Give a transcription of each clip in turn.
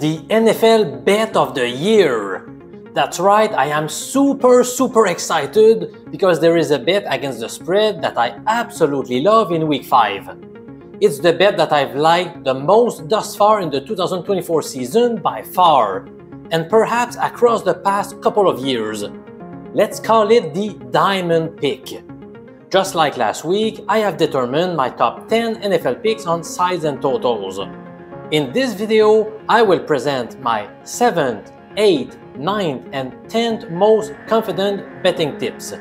The NFL Bet of the Year. That's right, I am super excited because there is a bet against the spread that I absolutely love in Week 5. It's the bet that I've liked the most thus far in the 2024 season by far, and perhaps across the past couple of years. Let's call it the Diamond Pick. Just like last week, I have determined my top 10 NFL picks on sides and totals. In this video, I will present my 7th, 8th, 9th, and 10th most confident betting tips.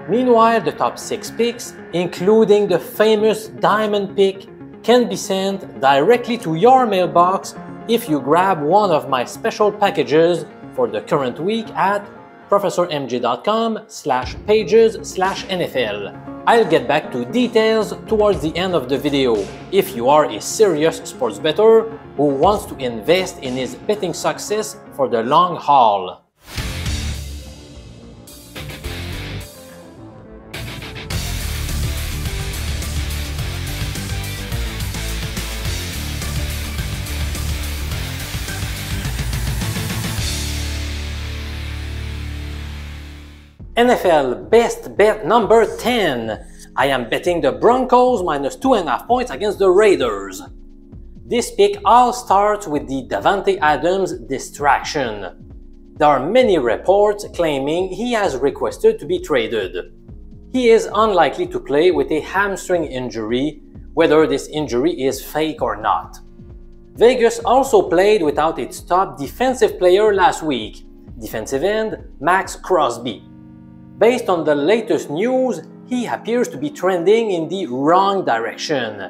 Meanwhile, the top 6 picks, including the famous Diamond Pick, can be sent directly to your mailbox if you grab one of my special packages for the current week at professormj.com/pages/NFL. I'll get back to details towards the end of the video if you are a serious sports bettor who wants to invest in his betting success for the long haul. NFL Best Bet number 10. I am betting the Broncos minus 2.5 points against the Raiders. This pick all starts with the Davante Adams distraction. There are many reports claiming he has requested to be traded. He is unlikely to play with a hamstring injury, whether this injury is fake or not. Vegas also played without its top defensive player last week, defensive end Max Crosby. Based on the latest news, he appears to be trending in the wrong direction.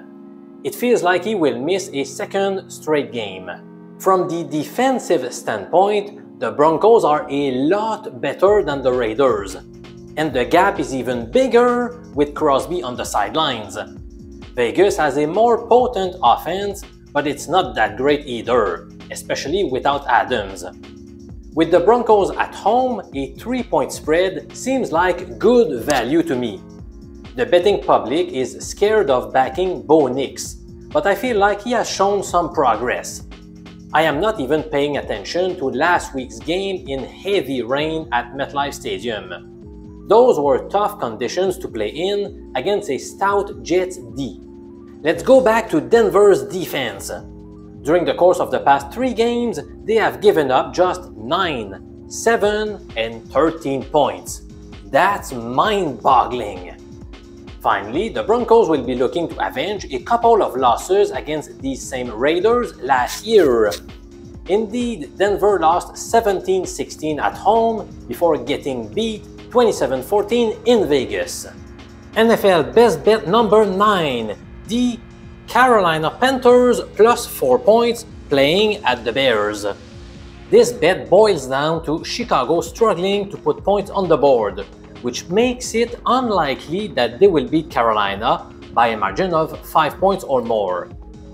It feels like he will miss a second straight game. From the defensive standpoint, the Broncos are a lot better than the Raiders, and the gap is even bigger with Crosby on the sidelines. Vegas has a more potent offense, but it's not that great either, especially without Adams. With the Broncos at home, a 3-point spread seems like good value to me. The betting public is scared of backing Bo Nix, but I feel like he has shown some progress. I am not even paying attention to last week's game in heavy rain at MetLife Stadium. Those were tough conditions to play in against a stout Jets D. Let's go back to Denver's defense. During the course of the past 3 games, they have given up just 9, 7, and 13 points. That's mind-boggling. Finally, the Broncos will be looking to avenge a couple of losses against these same Raiders last year. Indeed, Denver lost 17-16 at home before getting beat 27-14 in Vegas. NFL Best Bet number 9, the Carolina Panthers plus 4 points playing at the Bears. This bet boils down to Chicago struggling to put points on the board, which makes it unlikely that they will beat Carolina by a margin of 5 points or more.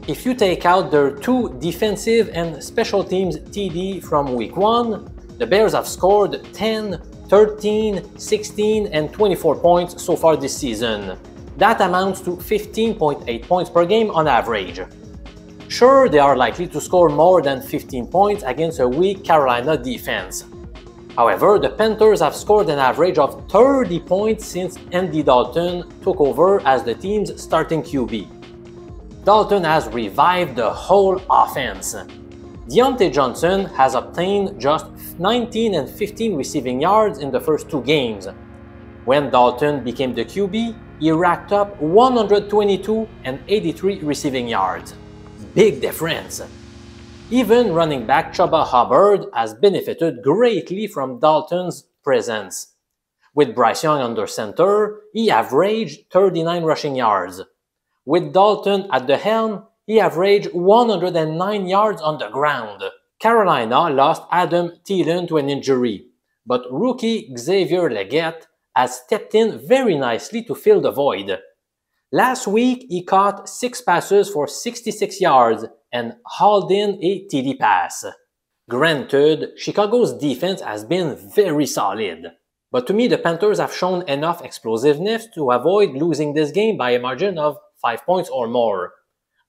If you take out their 2 defensive and special teams TD from Week 1, the Bears have scored 10, 13, 16, and 24 points so far this season. That amounts to 15.8 points per game on average. Sure, they are likely to score more than 15 points against a weak Carolina defense. However, the Panthers have scored an average of 30 points since Andy Dalton took over as the team's starting QB. Dalton has revived the whole offense. Deontay Johnson has obtained just 19 and 15 receiving yards in the first 2 games. When Dalton became the QB, he racked up 122 and 83 receiving yards. Big difference. Even running back Chuba Hubbard has benefited greatly from Dalton's presence. With Bryce Young under center, he averaged 39 rushing yards. With Dalton at the helm, he averaged 109 yards on the ground. Carolina lost Adam Thielen to an injury, but rookie Xavier Legette has stepped in very nicely to fill the void. Last week, he caught 6 passes for 66 yards and hauled in a TD pass. Granted, Chicago's defense has been very solid, but to me the Panthers have shown enough explosiveness to avoid losing this game by a margin of 5 points or more.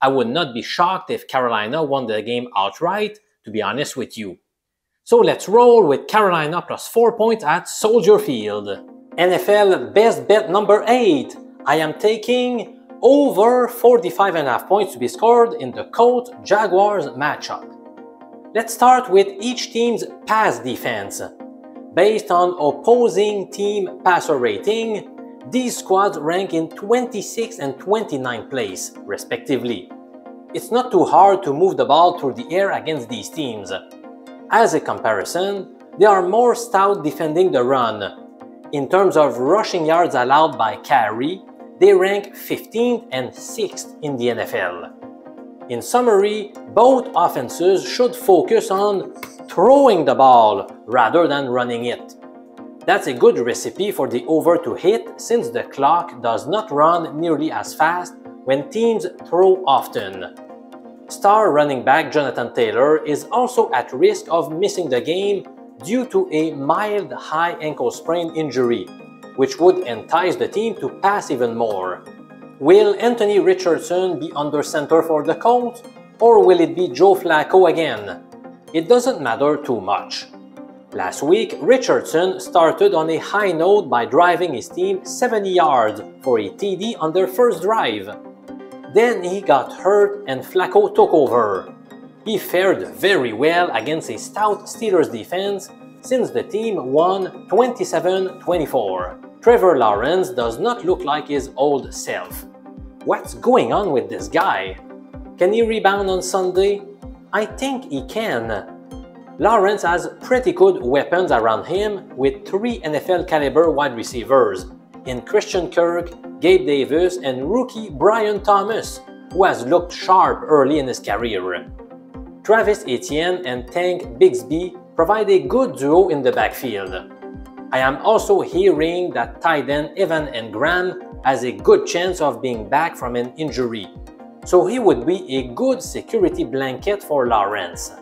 I would not be shocked if Carolina won the game outright to be honest with you. So let's roll with Carolina plus 4 points at Soldier Field. NFL best bet number 8. I am taking over 45.5 points to be scored in the Colts-Jaguars matchup. Let's start with each team's pass defense. Based on opposing team passer rating, these squads rank in 26th and 29th place, respectively. It's not too hard to move the ball through the air against these teams. As a comparison, they are more stout defending the run. In terms of rushing yards allowed by carry, they rank 15th and 6th in the NFL. In summary, both offenses should focus on throwing the ball rather than running it. That's a good recipe for the over to hit since the clock does not run nearly as fast when teams throw often. Star running back Jonathan Taylor is also at risk of missing the game due to a mild high ankle sprain injury, which would entice the team to pass even more. Will Anthony Richardson be under center for the Colts, or will it be Joe Flacco again? It doesn't matter too much. Last week, Richardson started on a high note by driving his team 70 yards for a TD on their first drive. Then he got hurt and Flacco took over. He fared very well against a stout Steelers defense since the team won 27-24. Trevor Lawrence does not look like his old self. What's going on with this guy? Can he rebound on Sunday? I think he can. Lawrence has pretty good weapons around him with 3 NFL-caliber wide receivers in Christian Kirk, Gabe Davis, and rookie Brian Thomas, who has looked sharp early in his career. Travis Etienne and Tank Bigsby provide a good duo in the backfield. I am also hearing that tight end Evan Engram has a good chance of being back from an injury, so he would be a good security blanket for Lawrence.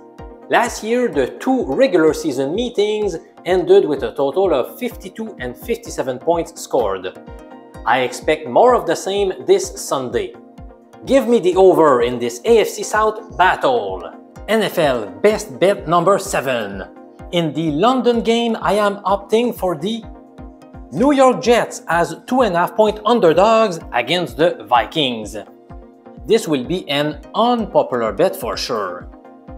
Last year, the 2 regular season meetings ended with a total of 52 and 57 points scored. I expect more of the same this Sunday. Give me the over in this AFC South battle. NFL best bet number 7. In the London game, I am opting for the New York Jets as 2.5 point underdogs against the Vikings. This will be an unpopular bet for sure.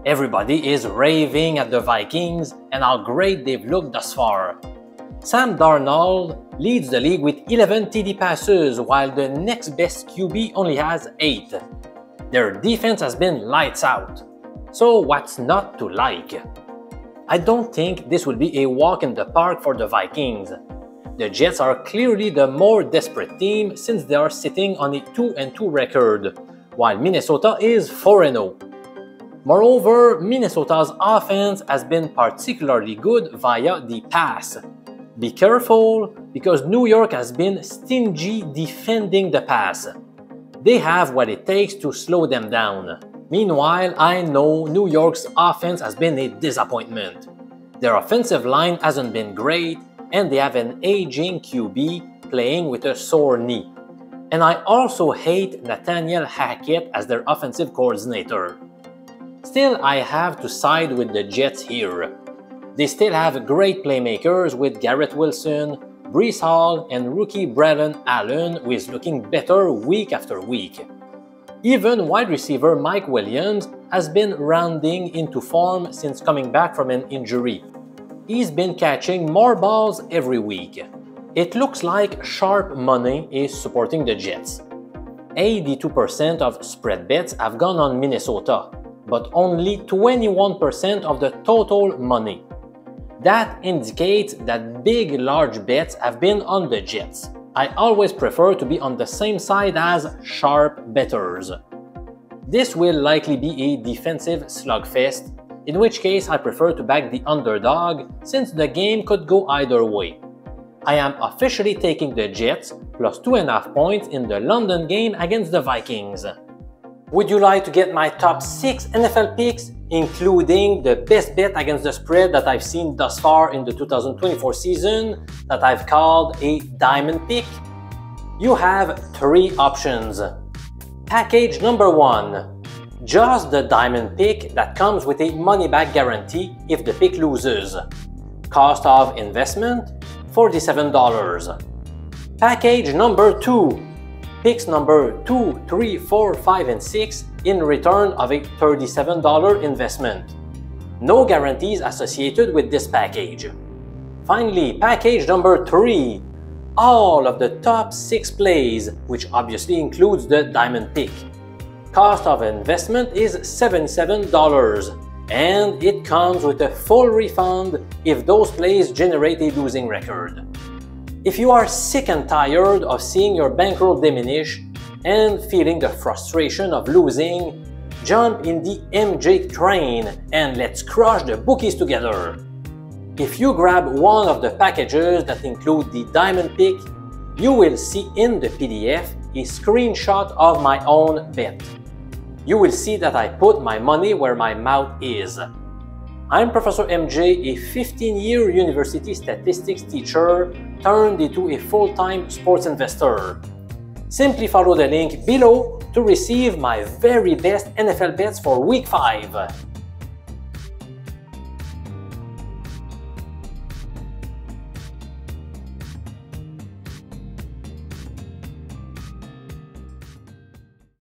Everybody is raving at the Vikings and how great they've looked thus far. Sam Darnold leads the league with 11 TD passes while the next best QB only has 8. Their defense has been lights out. So what's not to like? I don't think this will be a walk in the park for the Vikings. The Jets are clearly the more desperate team since they are sitting on a 2-2 record, while Minnesota is 4-0. Moreover, Minnesota's offense has been particularly good via the pass. Be careful, because New York has been stingy defending the pass. They have what it takes to slow them down. Meanwhile, I know New York's offense has been a disappointment. Their offensive line hasn't been great, and they have an aging QB playing with a sore knee. And I also hate Nathaniel Hackett as their offensive coordinator. Still, I have to side with the Jets here. They still have great playmakers with Garrett Wilson, Breece Hall, and rookie Braylon Allen, who is looking better week after week. Even wide receiver Mike Williams has been rounding into form since coming back from an injury. He's been catching more balls every week. It looks like sharp money is supporting the Jets. 82% of spread bets have gone on Minnesota, but only 21% of the total money. That indicates that big, large bets have been on the Jets. I always prefer to be on the same side as sharp bettors. This will likely be a defensive slugfest, in which case I prefer to back the underdog since the game could go either way. I am officially taking the Jets plus 2.5 points in the London game against the Vikings. Would you like to get my top 6 NFL picks, including the best bet against the spread that I've seen thus far in the 2024 season that I've called a diamond pick? You have 3 options. Package number 1. Just the diamond pick that comes with a money-back guarantee if the pick loses. Cost of investment, $47. Package number 2. Picks number 2, 3, 4, 5, and 6 in return of a $37 investment. No guarantees associated with this package. Finally, package number 3. All of the top 6 plays, which obviously includes the diamond pick. Cost of investment is $77, and it comes with a full refund if those plays generate a losing record. If you are sick and tired of seeing your bankroll diminish and feeling the frustration of losing, jump in the MJ train and let's crush the bookies together. If you grab one of the packages that include the diamond pick, you will see in the PDF a screenshot of my own bet. You will see that I put my money where my mouth is. I'm Professor MJ, a 15-year university statistics teacher turned into a full-time sports investor. Simply follow the link below to receive my very best NFL bets for Week 5.